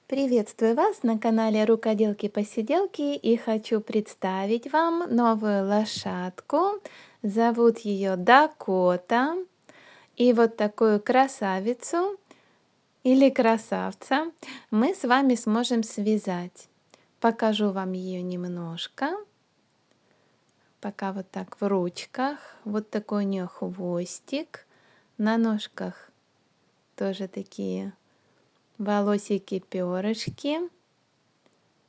Приветствую вас на канале Рукоделки-посиделки и хочу представить вам новую лошадку. Зовут ее Дакота. И вот такую красавицу или красавца мы с вами сможем связать. Покажу вам ее немножко. Пока вот так в ручках. Вот такой у нее хвостик. На ножках тоже такие волосики-перышки.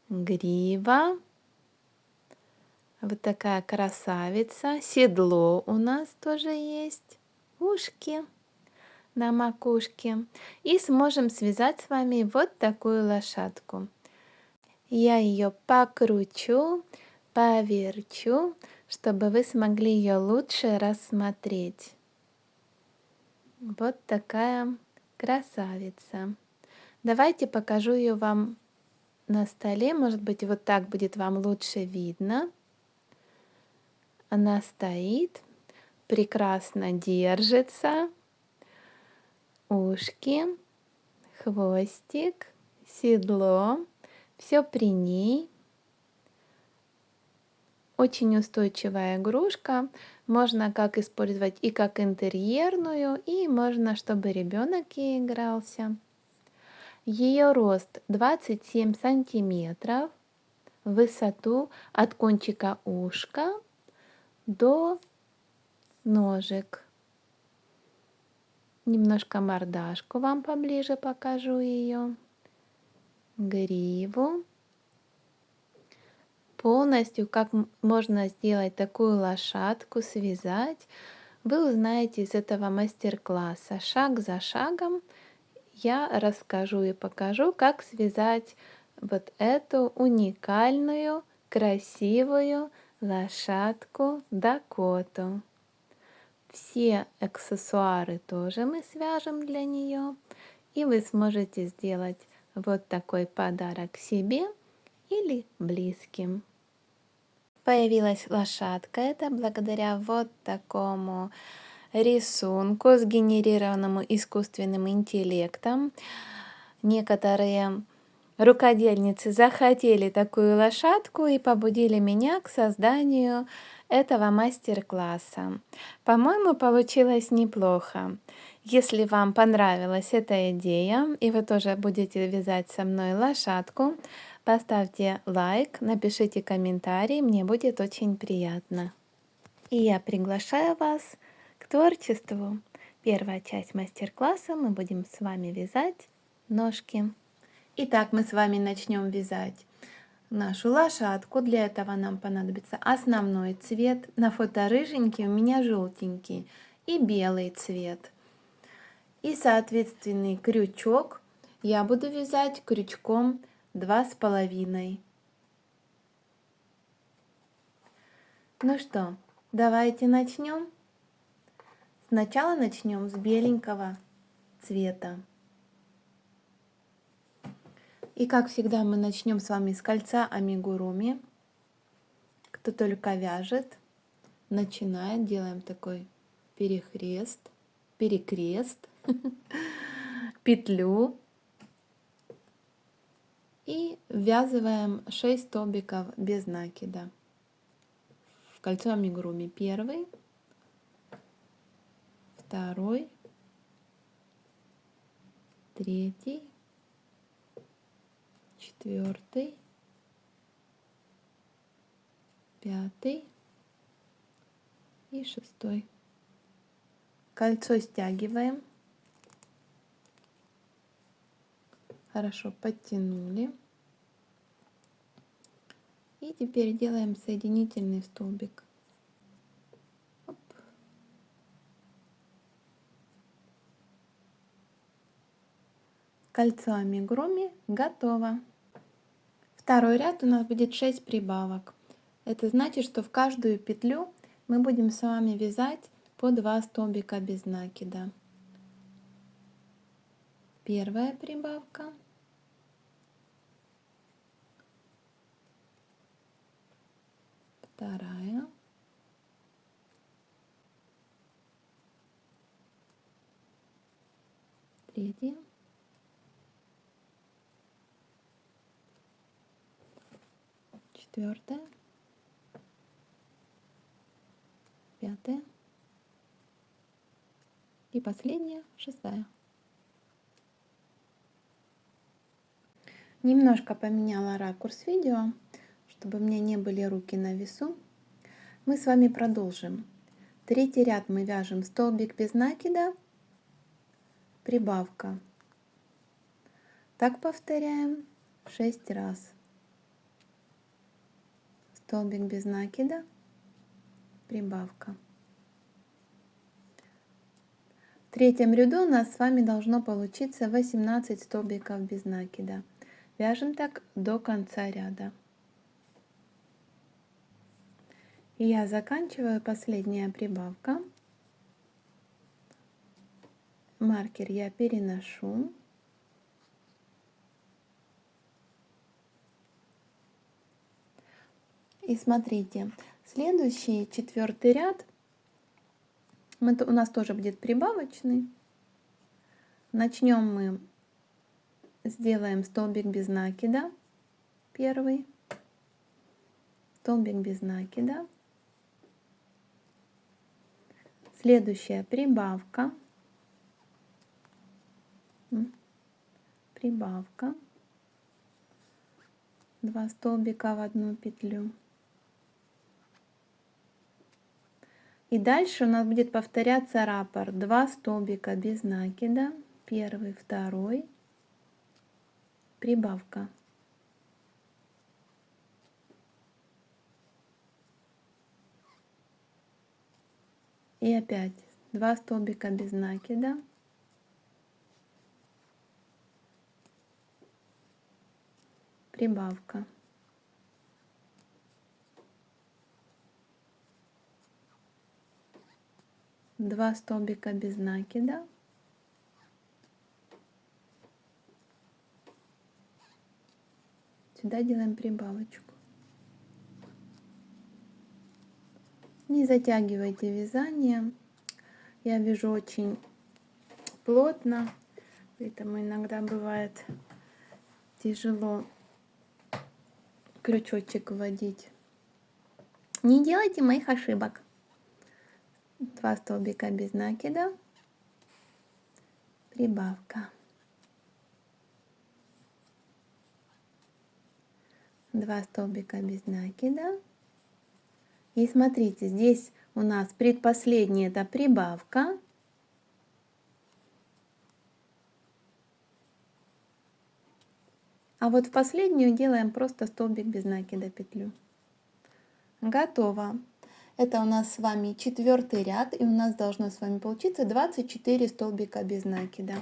Грива. Вот такая красавица. Седло у нас тоже есть. Ушки на макушке. И сможем связать с вами вот такую лошадку. Я ее покручу, поверчу, чтобы вы смогли ее лучше рассмотреть. Вот такая красавица. Давайте покажу ее вам на столе. Может быть, вот так будет вам лучше видно. Она стоит, прекрасно держится. Ушки, хвостик, седло. Все при ней. Очень устойчивая игрушка. Можно как использовать и как интерьерную, и можно, чтобы ребенок ей игрался. Ее рост 27 сантиметров, в высоту от кончика ушка до ножек. Немножко мордашку вам поближе покажу ее. Гриву. Полностью, как можно сделать такую лошадку, связать, вы узнаете из этого мастер-класса. Шаг за шагом я расскажу и покажу, как связать вот эту уникальную, красивую лошадку Дакоту. Все аксессуары тоже мы свяжем для нее, и вы сможете сделать вот такой подарок себе или близким. Появилась лошадка, это благодаря вот такому рисунку, сгенерированному искусственным интеллектом. Некоторые рукодельницы захотели такую лошадку и побудили меня к созданию этого мастер-класса. По-моему, получилось неплохо. Если вам понравилась эта идея, и вы тоже будете вязать со мной лошадку, поставьте лайк, напишите комментарий, мне будет очень приятно. И я приглашаю вас к творчеству. Первая часть мастер-класса мы будем с вами вязать ножки. Итак, мы с вами начнем вязать нашу лошадку. Для этого нам понадобится основной цвет. На фото рыженький, у меня желтенький, и белый цвет. И соответственный крючок я буду вязать крючком 2,5. Ну что, давайте начнем. Сначала начнем с беленького цвета. И как всегда мы начнем с вами с кольца амигуруми. Кто только вяжет, начинает, делаем такой перекрест, петлю и ввязываем 6 столбиков без накида. В кольцо амигуруми первый, второй, третий, четвертый, пятый и шестой. Кольцо стягиваем. Хорошо подтянули. И теперь делаем соединительный столбик. Оп. Кольцо амигуруми готово. Второй ряд у нас будет 6 прибавок. Это значит, что в каждую петлю мы будем с вами вязать по 2 столбика без накида. Первая прибавка. Вторая. Третья. 4, 5 и последняя, 6. Немножко поменяла ракурс видео, чтобы у меня не были руки на весу. Мы с вами продолжим. Третий ряд мы вяжем столбик без накида, прибавка. Так повторяем 6 раз. Столбик без накида, прибавка. В третьем ряду у нас с вами должно получиться 18 столбиков без накида. Вяжем так до конца ряда. И я заканчиваю, последняя прибавка. Маркер я переношу. И смотрите, следующий 4-й ряд у нас тоже будет прибавочный. Начнем мы, сделаем столбик без накида, первый, столбик без накида, следующая прибавка, прибавка, 2 столбика в одну петлю. И дальше у нас будет повторяться раппорт. 2 столбика без накида, первый, второй, прибавка. И опять 2 столбика без накида, прибавка. Два столбика без накида, сюда делаем прибавочку. Не затягивайте вязание, я вяжу очень плотно, поэтому иногда бывает тяжело крючочек вводить. Не делайте моих ошибок. 2 столбика без накида, прибавка. 2 столбика без накида. И смотрите, здесь у нас предпоследняя это прибавка. А вот в последнюю делаем просто столбик без накида, петлю. Готово. Это у нас с вами 4-й ряд, и у нас должно с вами получиться 24 столбика без накида.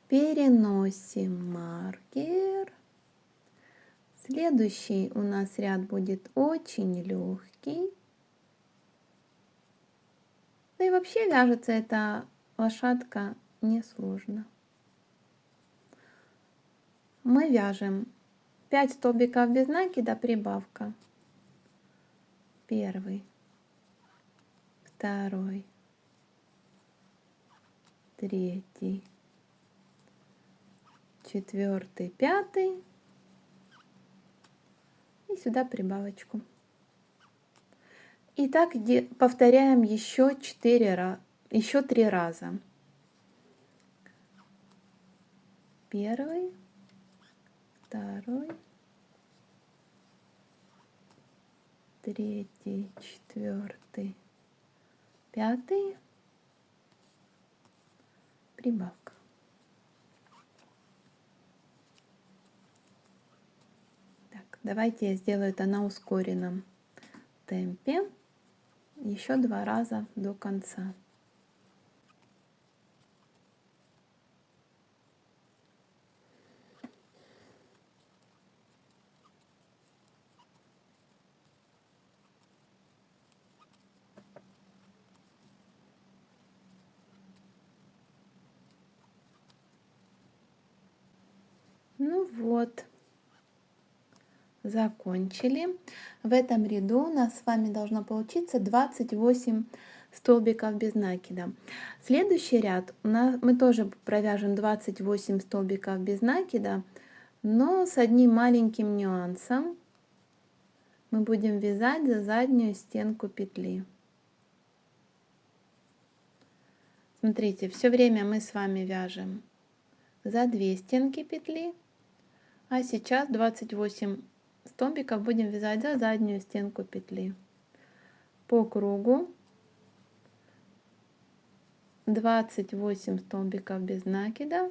Переносим маркер. Следующий у нас ряд будет очень легкий. Да и вообще вяжется эта лошадка несложно. Мы вяжем 5 столбиков без накида, прибавка. Первый, второй, третий, 4-й, 5-й. И сюда прибавочку. И так повторяем еще 3 раза. Первый, второй, третий, 4-й, 5-й, прибавка. Так, давайте я сделаю это на ускоренном темпе. Еще 2 раза до конца. Ну вот, закончили. В этом ряду у нас с вами должно получиться 28 столбиков без накида. Следующий ряд мы тоже провяжем 28 столбиков без накида, но с одним маленьким нюансом. мы будем вязать за заднюю стенку петли. Смотрите, все время мы с вами вяжем за 2 стенки петли, а сейчас 28 столбиков будем вязать за заднюю стенку петли. По кругу 28 столбиков без накида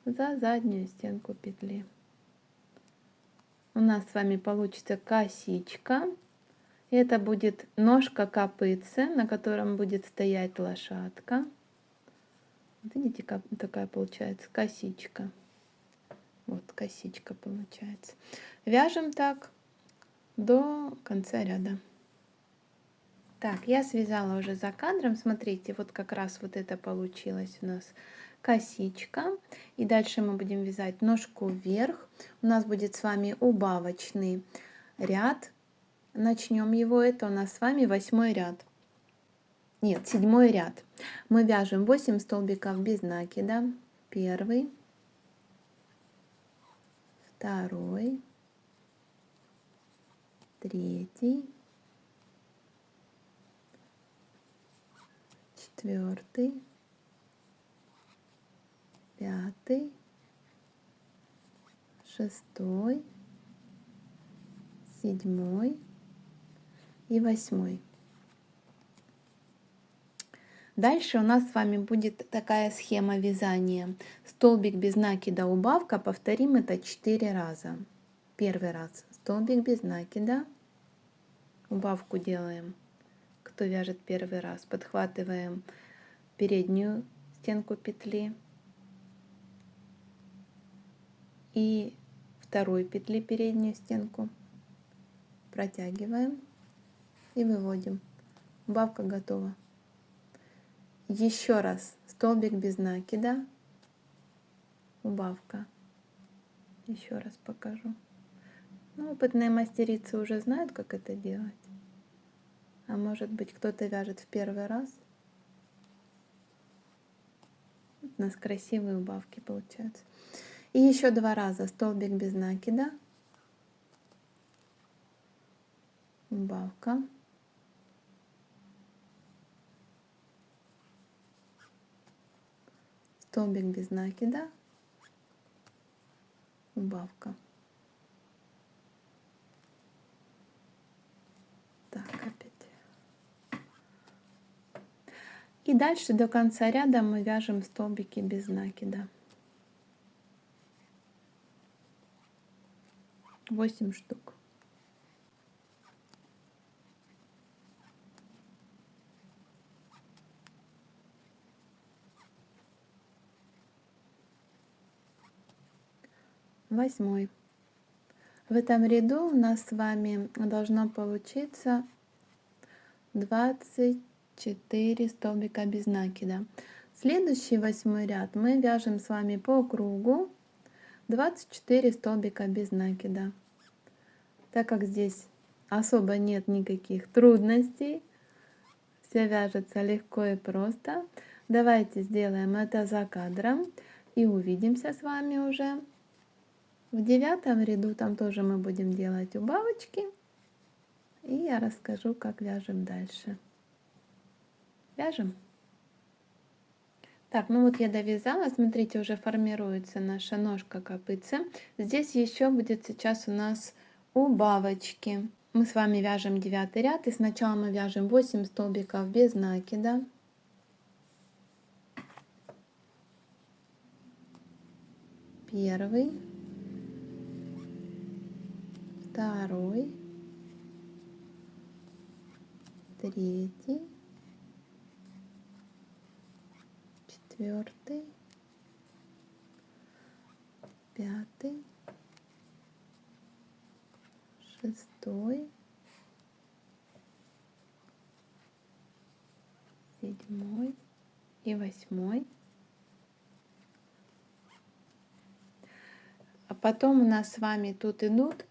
за заднюю стенку петли. У нас с вами получится косичка. Это будет ножка копытца, на котором будет стоять лошадка. Видите, как такая получается косичка. Вот косичка получается. Вяжем так до конца ряда. Так, я связала уже за кадром. Смотрите, вот как раз вот это получилось у нас косичка. И дальше мы будем вязать ножку вверх. У нас будет с вами убавочный ряд. Начнем его. Это у нас с вами 8 ряд. Нет, 7 ряд. Мы вяжем 8 столбиков без накида. Первый, второй, третий, четвертый, пятый, шестой, седьмой и 8. Дальше у нас с вами будет такая схема вязания. Столбик без накида, убавка. Повторим это 4 раза. Первый раз столбик без накида, убавку делаем. Кто вяжет первый раз, подхватываем переднюю стенку петли и второй петли переднюю стенку, протягиваем и выводим. Убавка готова. Еще раз столбик без накида, убавка. Еще раз покажу. Ну, опытные мастерицы уже знают, как это делать. А может быть, кто-то вяжет в первый раз. У нас красивые убавки получаются. И еще 2 раза столбик без накида, убавка, столбик без накида, убавка. Так, опять. И дальше до конца ряда мы вяжем столбики без накида. 8 штук. Восьмой. В этом ряду у нас с вами должно получиться 24 столбика без накида. Следующий 8 ряд мы вяжем с вами по кругу 24 столбика без накида. Так как здесь особо нет никаких трудностей, все вяжется легко и просто, давайте сделаем это за кадром и увидимся с вами уже в 9 ряду. Там тоже мы будем делать убавочки, и я расскажу, как вяжем дальше. Вяжем. Так, ну вот я довязала, смотрите, уже формируется наша ножка копытца. Здесь еще будет сейчас у нас убавочки. Мы с вами вяжем 9 ряд, и сначала мы вяжем 8 столбиков без накида. Первый, второй, третий, четвертый, пятый, шестой, седьмой и 8. А потом у нас с вами тут идут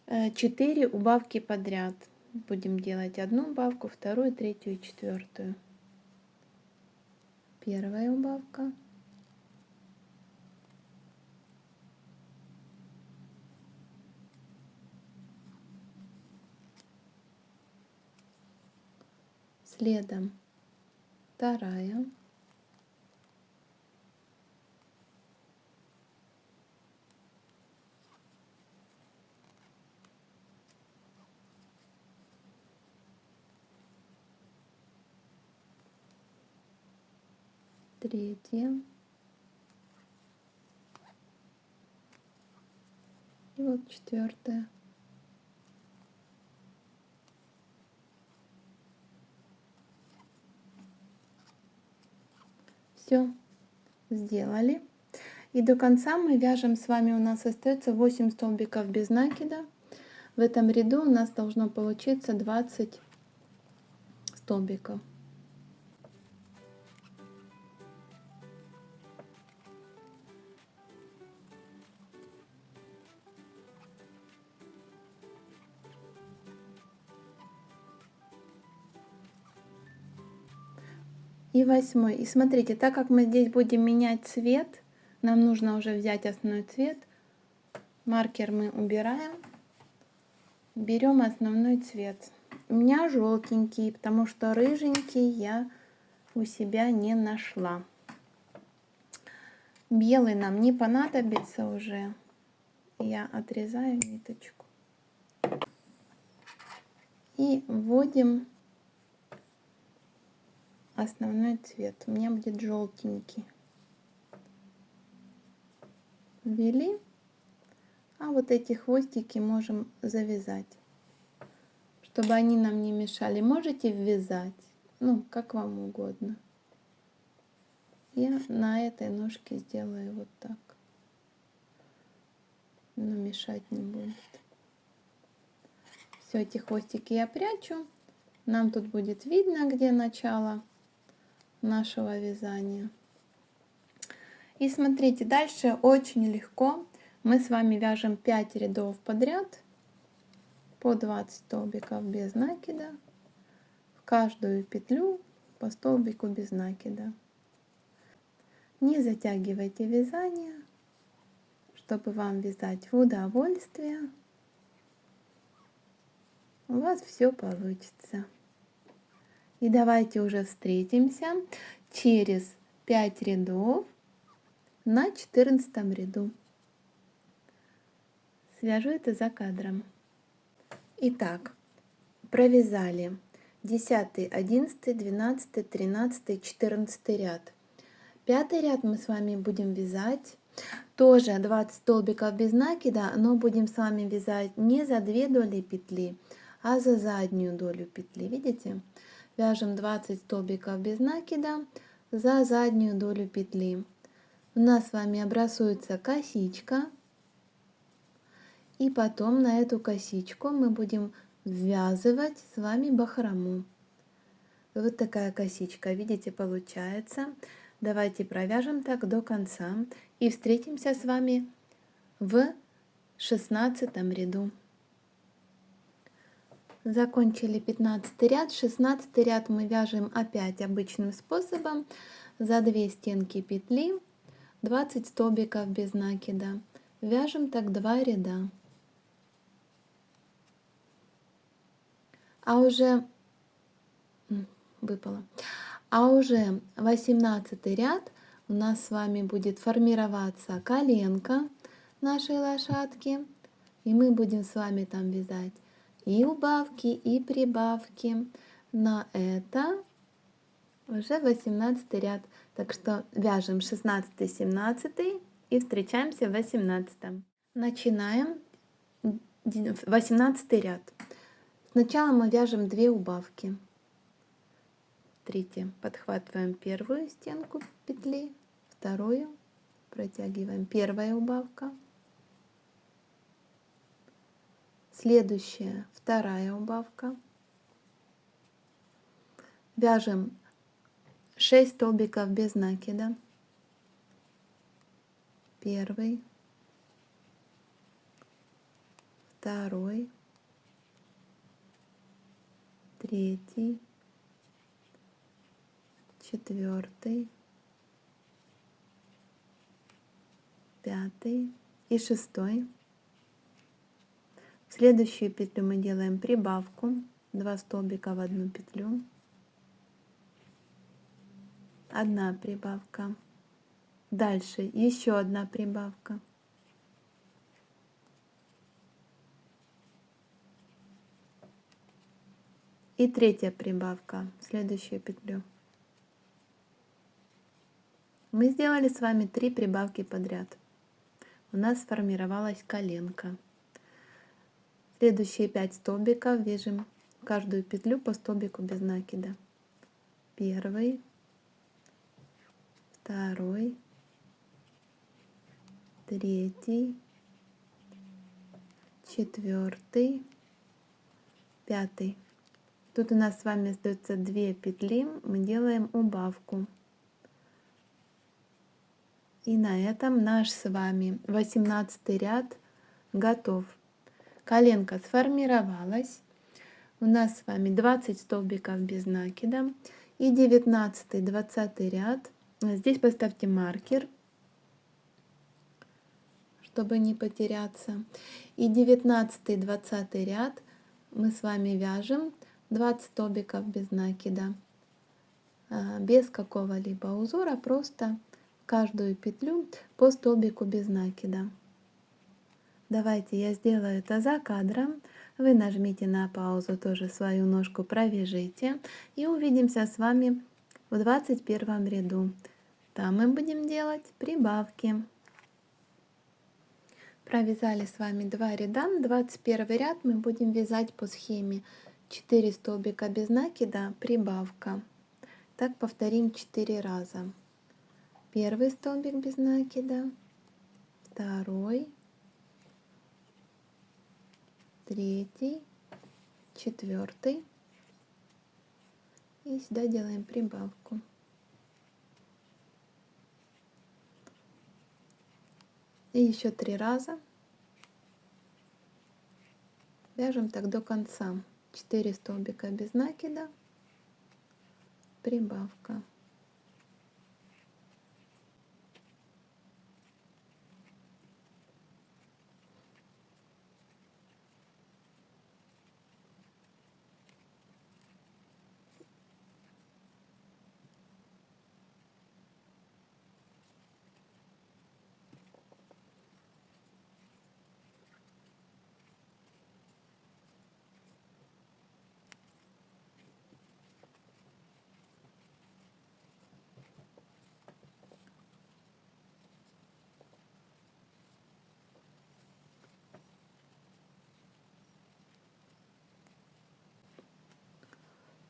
4 убавки подряд. Будем делать одну убавку, вторую, третью и четвертую. Первая убавка. следом вторая, третья и вот четвертая. Все сделали. И до конца мы вяжем с вами, у нас остается 8 столбиков без накида. В этом ряду у нас должно получиться 20 столбиков. И 8. И смотрите, так как мы здесь будем менять цвет, нам нужно уже взять основной цвет. Маркер мы убираем. Берем основной цвет. У меня желтенький, потому что рыженький я у себя не нашла. Белый нам не понадобится уже. Я отрезаю ниточку. И вводим основной цвет. У меня будет желтенький. Ввели. А вот эти хвостики можем завязать, чтобы они нам не мешали. Можете ввязать, ну, как вам угодно. Я на этой ножке сделаю вот так. Но мешать не будет. Все, эти хвостики я прячу. Нам тут будет видно, где начало нашего вязания. И смотрите, дальше очень легко. Мы с вами вяжем 5 рядов подряд по 20 столбиков без накида. В каждую петлю по столбику без накида. Не затягивайте вязание, чтобы вам вязать в удовольствие. У вас все получится. И давайте уже встретимся через 5 рядов на 14 ряду. Свяжу это за кадром. Итак, провязали 10, 11, 12, 13, 14 ряд. 5 ряд мы с вами будем вязать тоже 20 столбиков без накида, но будем с вами вязать не за 2 доли петли, а за заднюю долю петли. Видите? Вяжем 20 столбиков без накида за заднюю долю петли. У нас с вами образуется косичка. И потом на эту косичку мы будем ввязывать с вами бахрому. Вот такая косичка, видите, получается. Давайте провяжем так до конца и встретимся с вами в 16 ряду. Закончили 15 ряд. 16 ряд мы вяжем опять обычным способом. За 2 стенки петли 20 столбиков без накида. Вяжем так 2 ряда. А уже выпало. А уже 18 ряд у нас с вами будет формироваться коленка нашей лошадки. И мы будем с вами там вязать и убавки, и прибавки. На это уже 18 ряд. Так что вяжем 16, 17 и встречаемся в 18. Начинаем 18 ряд. Сначала мы вяжем 2 убавки. Смотрите, подхватываем первую стенку петли, вторую, протягиваем, первая убавка, следующая, вторая убавка. Вяжем 6 столбиков без накида. Первый, второй, третий, четвертый, пятый и шестой. В следующую петлю мы делаем прибавку, 2 столбика в одну петлю, одна прибавка. Дальше еще одна прибавка. И третья прибавка в следующую петлю. Мы сделали с вами 3 прибавки подряд. У нас сформировалась коленка. Следующие 5 столбиков вяжем каждую петлю по столбику без накида. Первый, второй, третий, четвертый, пятый. Тут у нас с вами остается 2 петли, мы делаем убавку. И на этом наш с вами 18 ряд готов. Коленка сформировалась. У нас с вами 20 столбиков без накида. И 19-20 ряд. Здесь поставьте маркер, чтобы не потеряться. И 19-20 ряд мы с вами вяжем 20 столбиков без накида. Без какого-либо узора, просто каждую петлю по столбику без накида. Давайте я сделаю это за кадром. Вы нажмите на паузу, тоже свою ножку провяжите. И увидимся с вами в 21 ряду. Там мы будем делать прибавки. Провязали с вами 2 ряда. 21 ряд мы будем вязать по схеме 4 столбика без накида, прибавка. Так повторим 4 раза. Первый столбик без накида, второй, третий, четвертый. И сюда делаем прибавку. И еще 3 раза. Вяжем так до конца. 4 столбика без накида, прибавка.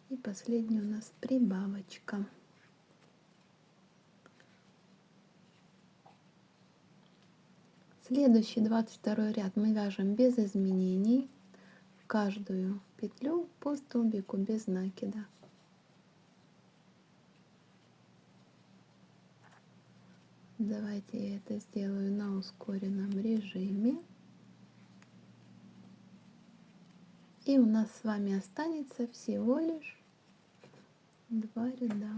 И последняя у нас прибавочка. Следующий 22 ряд мы вяжем без изменений в каждую петлю по столбику без накида. Давайте я это сделаю на ускоренном режиме. И у нас с вами останется всего лишь 2 ряда.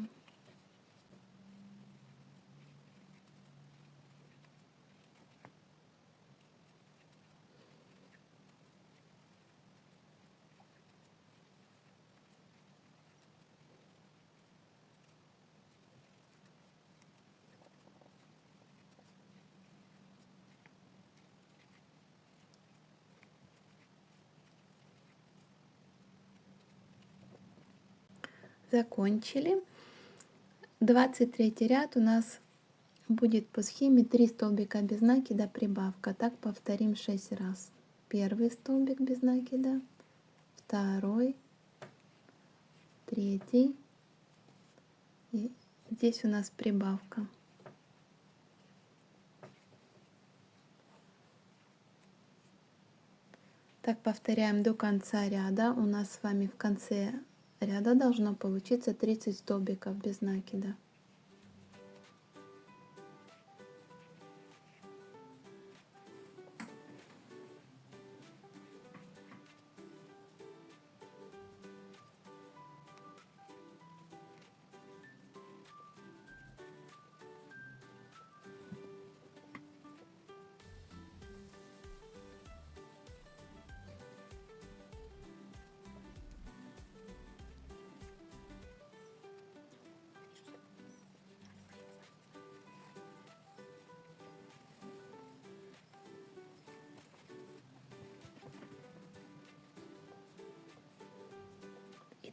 Закончили. 23 ряд у нас будет по схеме 3 столбика без накида, прибавка. Так повторим 6 раз. Первый столбик без накида, второй, третий. И здесь у нас прибавка. Так повторяем до конца ряда. У нас с вами в конце ряда должно получиться 30 столбиков без накида.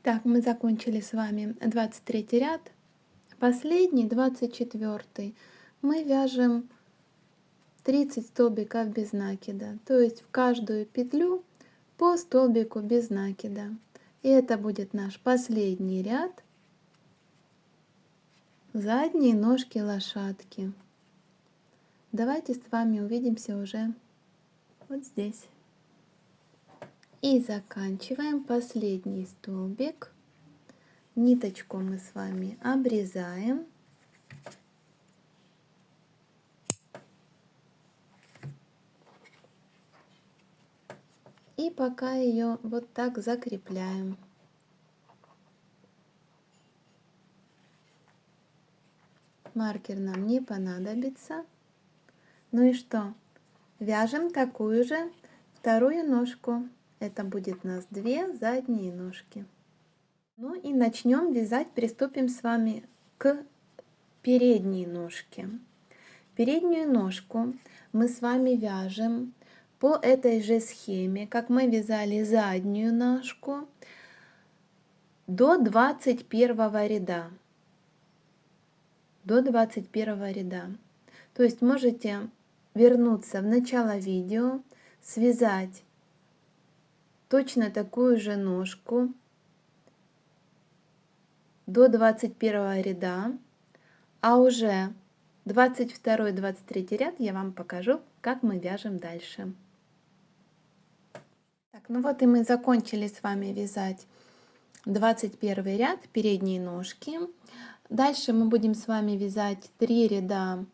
Так, мы закончили с вами 23 ряд. Последний, 24, мы вяжем 30 столбиков без накида, то есть в каждую петлю по столбику без накида. И это будет наш последний ряд задней ножки лошадки. Давайте с вами увидимся уже вот здесь. И заканчиваем последний столбик. Ниточку мы с вами обрезаем. И пока ее вот так закрепляем. Маркер нам не понадобится. Ну и что? Вяжем такую же вторую ножку. Это будет у нас 2 задние ножки. Ну и начнем вязать, приступим с вами к передней ножке. Переднюю ножку мы с вами вяжем по этой же схеме, как мы вязали заднюю ножку, до 21 ряда. До 21 ряда. То есть можете вернуться в начало видео, связать точно такую же ножку до 21 ряда, а уже 22-23 ряд я вам покажу, как мы вяжем дальше. Так, ну вот и мы закончили с вами вязать 21 ряд передней ножки. Дальше мы будем с вами вязать 3 ряда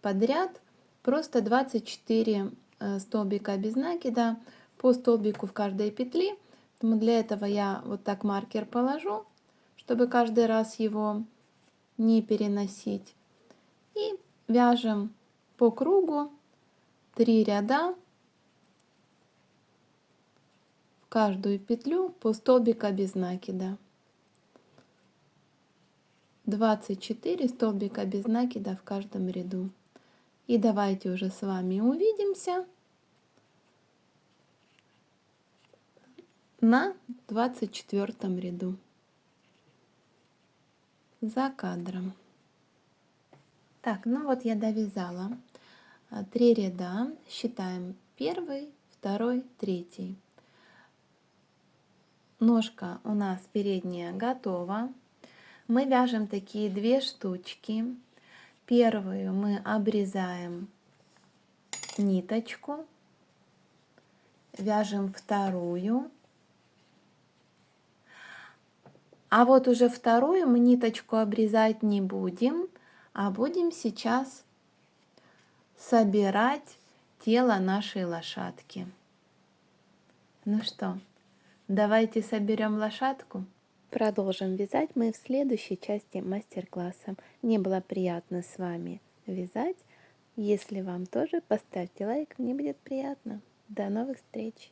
подряд, просто 24 столбика без накида по столбику в каждой петле. Поэтому для этого я вот так маркер положу, чтобы каждый раз его не переносить. И вяжем по кругу 3 ряда в каждую петлю по столбика без накида. 24 столбика без накида в каждом ряду. И давайте уже с вами увидимся на 24 ряду за кадром. Так, ну вот я довязала 3 ряда. Считаем 1, 2, 3. Ножка у нас передняя готова. Мы вяжем такие 2 штучки. Первую мы обрезаем ниточку, вяжем вторую, а вот уже вторую мы ниточку обрезать не будем, а будем сейчас собирать тело нашей лошадки. Ну что, давайте соберем лошадку. Продолжим вязать мы в следующей части мастер-класса. Мне было приятно с вами вязать. Если вам тоже, поставьте лайк, мне будет приятно. До новых встреч!